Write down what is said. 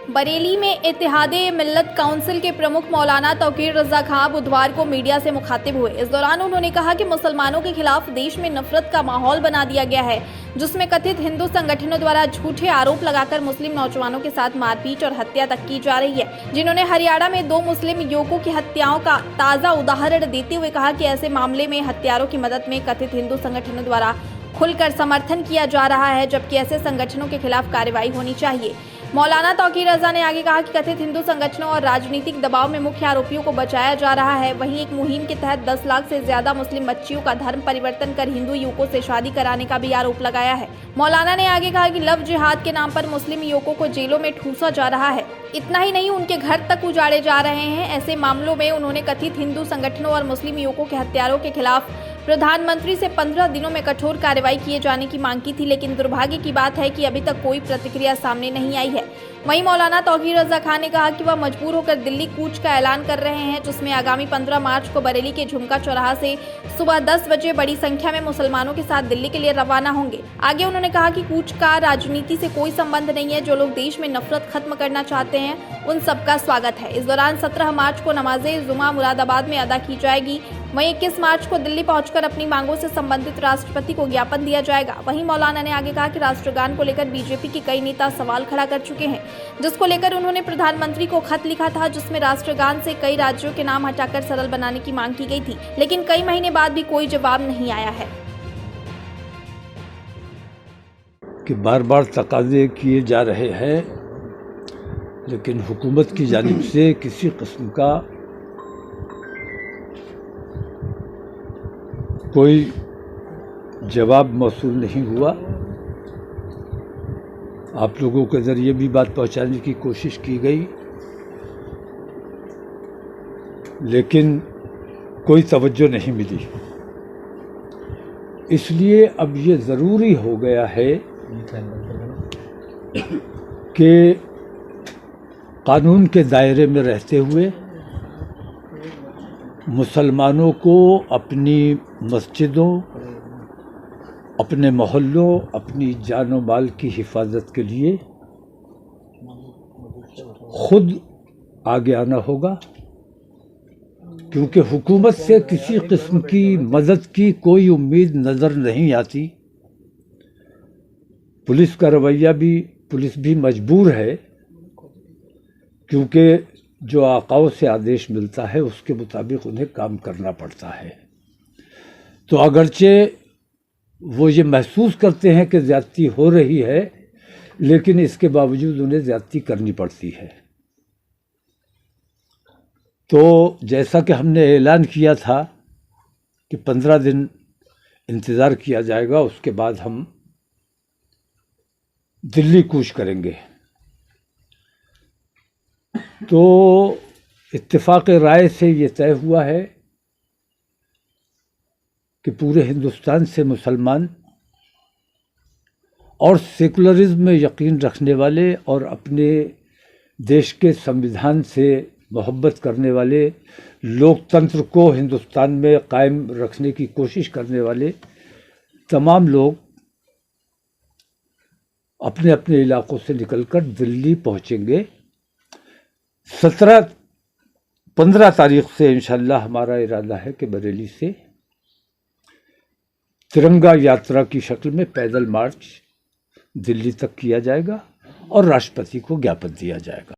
बरेली में इत्तेहादे मिल्लत काउंसिल के प्रमुख मौलाना तौकीर रजा खां बुधवार को मीडिया से मुखातिब हुए। इस दौरान उन्होंने कहा कि मुसलमानों के खिलाफ देश में नफरत का माहौल बना दिया गया है, जिसमें कथित हिंदू संगठनों द्वारा झूठे आरोप लगाकर मुस्लिम नौजवानों के साथ मारपीट और हत्या तक की जा रही है। जिन्होंने हरियाणा में 2 मुस्लिम युवकों की हत्याओं का ताज़ा उदाहरण देते हुए कहा कि ऐसे मामले में हत्यारों की मदद में कथित हिंदू संगठनों द्वारा खुलकर समर्थन किया जा रहा है, जबकि ऐसे संगठनों के खिलाफ कार्रवाई होनी चाहिए। मौलाना तौकीर रजा ने आगे कहा कि कथित हिंदू संगठनों और राजनीतिक दबाव में मुख्य आरोपियों को बचाया जा रहा है। वहीं एक मुहिम के तहत 10 लाख से ज्यादा मुस्लिम बच्चियों का धर्म परिवर्तन कर हिंदू युवकों से शादी कराने का भी आरोप लगाया है। मौलाना ने आगे कहा कि लव जिहाद के नाम पर मुस्लिम युवकों को जेलों में ठूसा जा रहा है। इतना ही नहीं, उनके घर तक उजाड़े जा रहे हैं। ऐसे मामलों में उन्होंने कथित हिंदू संगठनों और मुस्लिम युवकों के हत्यारों के खिलाफ प्रधानमंत्री से 15 दिनों में कठोर कार्रवाई किए जाने की मांग की थी, लेकिन दुर्भाग्य की बात है कि अभी तक कोई प्रतिक्रिया सामने नहीं आई है। वहीं मौलाना तौकीर रजा खान ने कहा कि वह मजबूर होकर दिल्ली कूच का ऐलान कर रहे हैं, जिसमें आगामी 15 मार्च को बरेली के झुमका चौराहा से सुबह 10 बजे बड़ी संख्या में मुसलमानों के साथ दिल्ली के लिए रवाना होंगे। आगे उन्होंने कहा कि कूच का राजनीति से कोई संबंध नहीं है। जो लोग देश में नफरत खत्म करना चाहते हैं, उन सबका स्वागत है। इस दौरान 17 मार्च को नमाज़े जुमा मुरादाबाद में अदा की जाएगी। वहीं 21 मार्च को दिल्ली पहुंचकर अपनी मांगों से संबंधित राष्ट्रपति को ज्ञापन दिया जाएगा। वहीं मौलाना ने आगे कहा कि राष्ट्रगान को लेकर बीजेपी के कई नेता सवाल खड़ा कर चुके हैं, जिसको लेकर उन्होंने प्रधानमंत्री को खत लिखा था, जिसमें राष्ट्रगान से कई राज्यों के नाम हटाकर सरल बनाने की मांग की गई थी, लेकिन कई महीने बाद भी कोई जवाब नहीं आया है। कि बार बार तकाजे किए जा रहे हैं, लेकिन हुकूमत की जानिब से किसी किस्म का कोई जवाब मौसूल नहीं हुआ। आप लोगों के ज़रिए भी बात पहुंचाने की कोशिश की गई, लेकिन कोई तवज्जो नहीं मिली। इसलिए अब ये ज़रूरी हो गया है कि कानून के दायरे में रहते हुए मुसलमानों को अपनी मस्जिदों, अपने मोहल्लों, अपनी जान और माल की हिफाजत के लिए खुद आगे आना होगा, क्योंकि हुकूमत से किसी किस्म की मदद की कोई उम्मीद नज़र नहीं आती। पुलिस का रवैया भी, पुलिस भी मजबूर है, क्योंकि जो आकाओं से आदेश मिलता है उसके मुताबिक उन्हें काम करना पड़ता है। तो अगरचे वो ये महसूस करते हैं कि ज़्यादती हो रही है, लेकिन इसके बावजूद उन्हें ज़्यादती करनी पड़ती है। तो जैसा कि हमने ऐलान किया था कि 15 दिन इंतज़ार किया जाएगा, उसके बाद हम दिल्ली कूच करेंगे। तो इत्तेफाक राय से ये तय हुआ है कि पूरे हिंदुस्तान से मुसलमान और सेकुलरिज्म में यकीन रखने वाले और अपने देश के संविधान से मोहब्बत करने वाले, लोकतंत्र को हिंदुस्तान में कायम रखने की कोशिश करने वाले तमाम लोग अपने अपने इलाकों से निकलकर दिल्ली पहुंचेंगे। 15 तारीख से इंशाअल्लाह हमारा इरादा है कि बरेली से तिरंगा यात्रा की शक्ल में पैदल मार्च दिल्ली तक किया जाएगा और राष्ट्रपति को ज्ञापन दिया जाएगा।